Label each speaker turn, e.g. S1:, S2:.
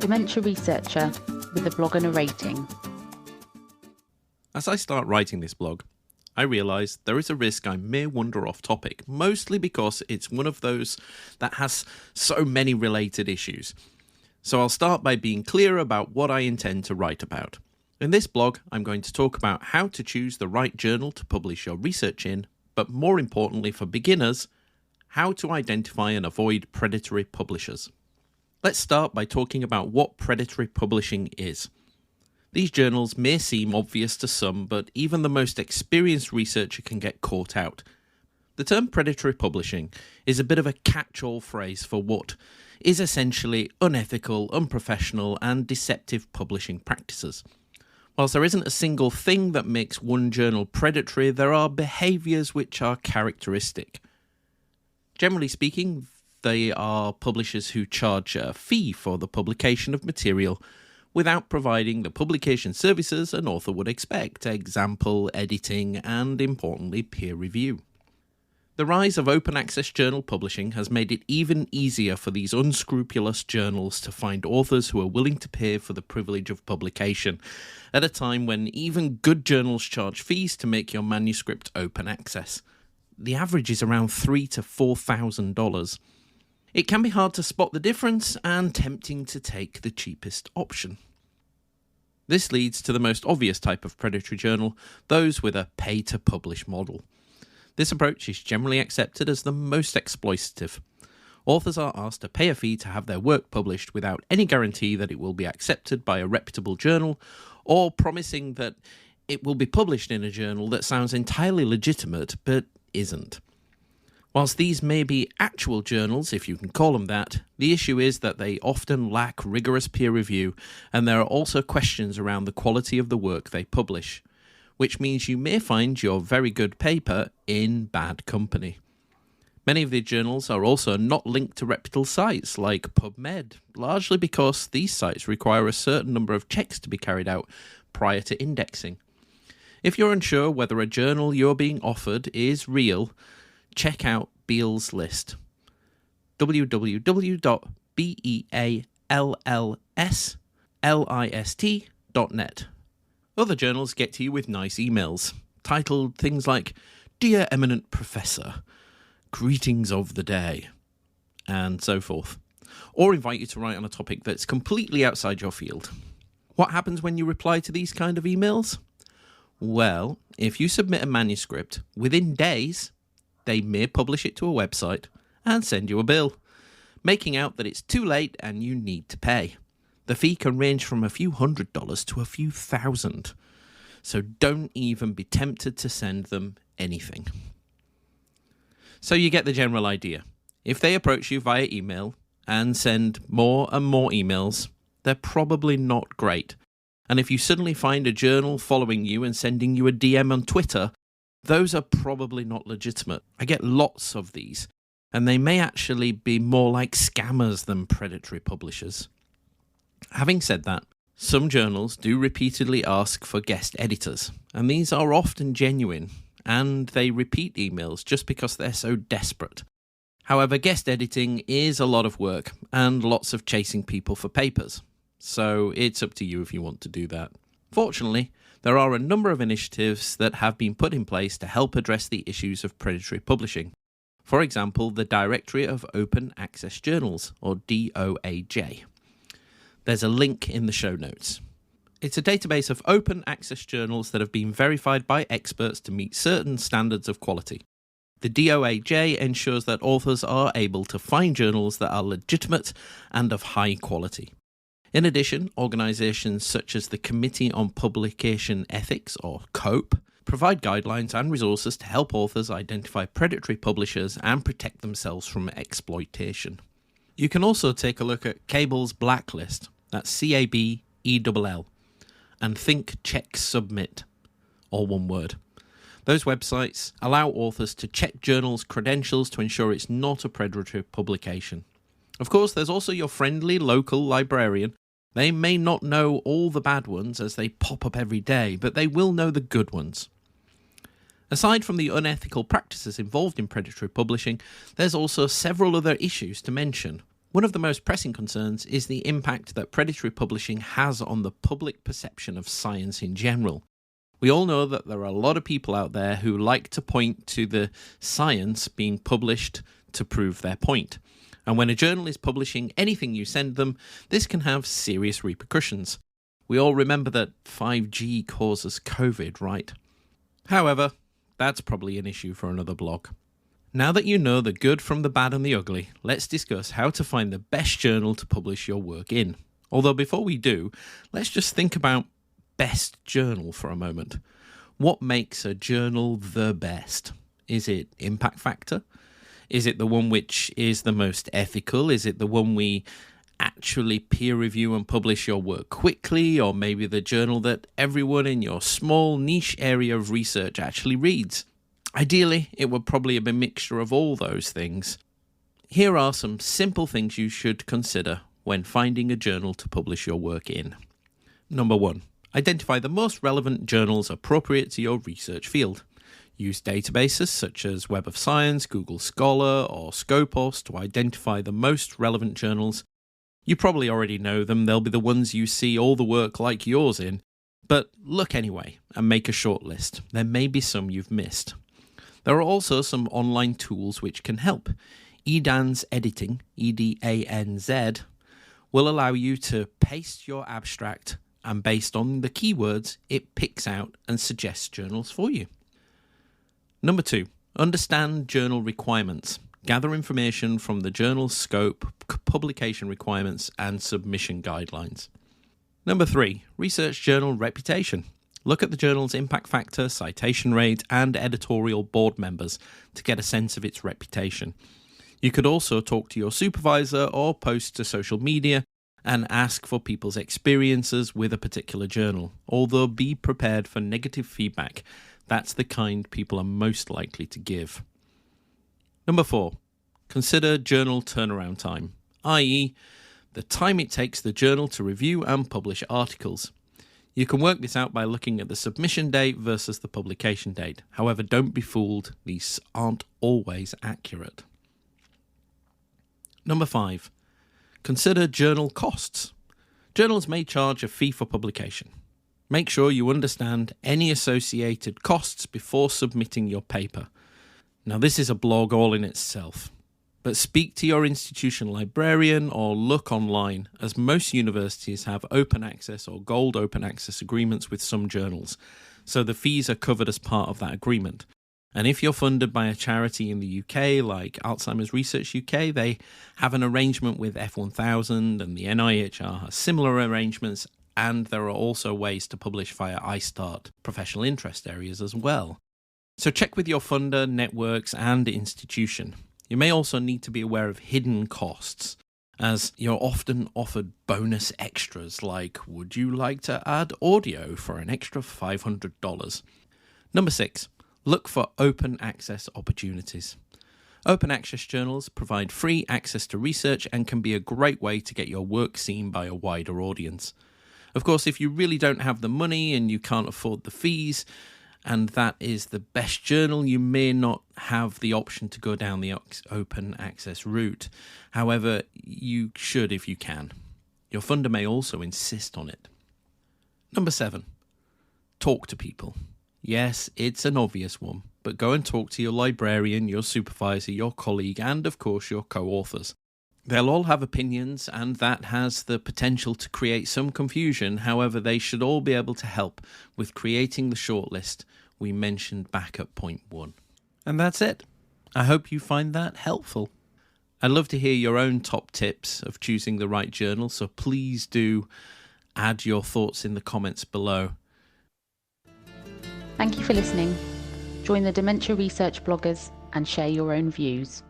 S1: Dementia Researcher with a blog and a rating.
S2: As I start writing this blog, I realise there is a risk I may wander off topic, mostly because it's one of those that has so many related issues. So I'll start by being clear about what I intend to write about. In this blog, I'm going to talk about how to choose the right journal to publish your research in, but more importantly for beginners, how to identify and avoid predatory publishers. Let's start by talking about what predatory publishing is. These journals may seem obvious to some, but even the most experienced researcher can get caught out. The term predatory publishing is a bit of a catch-all phrase for what is essentially unethical, unprofessional, and deceptive publishing practices. Whilst there isn't a single thing that makes one journal predatory, there are behaviours which are characteristic. Generally speaking, they are publishers who charge a fee for the publication of material without providing the publication services an author would expect, example, editing, and importantly, peer review. The rise of open access journal publishing has made it even easier for these unscrupulous journals to find authors who are willing to pay for the privilege of publication, at a time when even good journals charge fees to make your manuscript open access. The average is around $3,000 to $4,000. It can be hard to spot the difference and tempting to take the cheapest option. This leads to the most obvious type of predatory journal, those with a pay-to-publish model. This approach is generally accepted as the most exploitative. Authors are asked to pay a fee to have their work published without any guarantee that it will be accepted by a reputable journal, or promising that it will be published in a journal that sounds entirely legitimate but isn't. Whilst these may be actual journals, if you can call them that, the issue is that they often lack rigorous peer review, and there are also questions around the quality of the work they publish, which means you may find your very good paper in bad company. Many of these journals are also not linked to reputable sites like PubMed, largely because these sites require a certain number of checks to be carried out prior to indexing. If you're unsure whether a journal you're being offered is real, check out Beall's List, www.beallslist.net. Other journals get to you with nice emails, titled things like, "Dear Eminent Professor, Greetings of the Day," and so forth, or invite you to write on a topic that's completely outside your field. What happens when you reply to these kind of emails? Well, if you submit a manuscript, within days, they may publish it to a website and send you a bill, making out that it's too late and you need to pay. The fee can range from a few $100s to a few thousand, so don't even be tempted to send them anything. So you get the general idea. If they approach you via email and send more and more emails, they're probably not great. And if you suddenly find a journal following you and sending you a DM on Twitter, those are probably not legitimate. I get lots of these, and they may actually be more like scammers than predatory publishers. Having said that, some journals do repeatedly ask for guest editors, and these are often genuine, and they repeat emails just because they're so desperate. However, guest editing is a lot of work, and lots of chasing people for papers, so it's up to you if you want to do that. Fortunately, there are a number of initiatives that have been put in place to help address the issues of predatory publishing. For example, the Directory of Open Access Journals, or DOAJ. There's a link in the show notes. It's a database of open access journals that have been verified by experts to meet certain standards of quality. The DOAJ ensures that authors are able to find journals that are legitimate and of high quality. In addition, organisations such as the Committee on Publication Ethics, or COPE, provide guidelines and resources to help authors identify predatory publishers and protect themselves from exploitation. You can also take a look at Cable's Blacklist, that's CABELL, and Think, Check, Submit, all one word. Those websites allow authors to check journals' credentials to ensure it's not a predatory publication. Of course, there's also your friendly local librarian. They may not know all the bad ones as they pop up every day, but they will know the good ones. Aside from the unethical practices involved in predatory publishing, there's also several other issues to mention. One of the most pressing concerns is the impact that predatory publishing has on the public perception of science in general. We all know that there are a lot of people out there who like to point to the science being published to prove their point. And when a journal is publishing anything you send them, this can have serious repercussions. We all remember that 5G causes COVID, right? However, that's probably an issue for another blog. Now that you know the good from the bad and the ugly, let's discuss how to find the best journal to publish your work in. Although before we do, let's just think about best journal for a moment. What makes a journal the best? Is it impact factor? Is it the one which is the most ethical? Is it the one we actually peer review and publish your work quickly? Or maybe the journal that everyone in your small niche area of research actually reads? Ideally, it would probably be a mixture of all those things. Here are some simple things you should consider when finding a journal to publish your work in. Number 1. Identify the most relevant journals appropriate to your research field. Use databases such as Web of Science, Google Scholar, or Scopus to identify the most relevant journals. You probably already know them, they'll be the ones you see all the work like yours in, but look anyway and make a short list. There may be some you've missed. There are also some online tools which can help. Edanz editing, EDANZ, will allow you to paste your abstract, and based on the keywords, it picks out and suggests journals for you. Number 2, understand journal requirements. Gather information from the journal's scope, publication requirements, and submission guidelines. Number 3, research journal reputation. Look at the journal's impact factor, citation rate, and editorial board members to get a sense of its reputation. You could also talk to your supervisor or post to social media and ask for people's experiences with a particular journal, although be prepared for negative feedback. That's the kind people are most likely to give. Number 4, consider journal turnaround time, i.e., the time it takes the journal to review and publish articles. You can work this out by looking at the submission date versus the publication date. However, don't be fooled, these aren't always accurate. Number 5, consider journal costs. Journals may charge a fee for publication. Make sure you understand any associated costs before submitting your paper. Now, this is a blog all in itself, but speak to your institution librarian or look online, as most universities have open access or gold open access agreements with some journals, so the fees are covered as part of that agreement. And if you're funded by a charity in the UK, like Alzheimer's Research UK, they have an arrangement with F1000, and the NIHR has similar arrangements, and there are also ways to publish via iStart professional interest areas as well. So check with your funder, networks, and institution. You may also need to be aware of hidden costs, as you're often offered bonus extras like, would you like to add audio for an extra $500? Number 6, look for open access opportunities. Open access journals provide free access to research and can be a great way to get your work seen by a wider audience. Of course, if you really don't have the money and you can't afford the fees, and that is the best journal, you may not have the option to go down the open access route. However, you should if you can. Your funder may also insist on it. Number 7, talk to people. Yes, it's an obvious one, but go and talk to your librarian, your supervisor, your colleague, and of course your co-authors. They'll all have opinions, and that has the potential to create some confusion. However, they should all be able to help with creating the shortlist we mentioned back at point 1. And that's it. I hope you find that helpful. I'd love to hear your own top tips of choosing the right journal, so please do add your thoughts in the comments below.
S1: Thank you for listening. Join the Dementia Research bloggers and share your own views.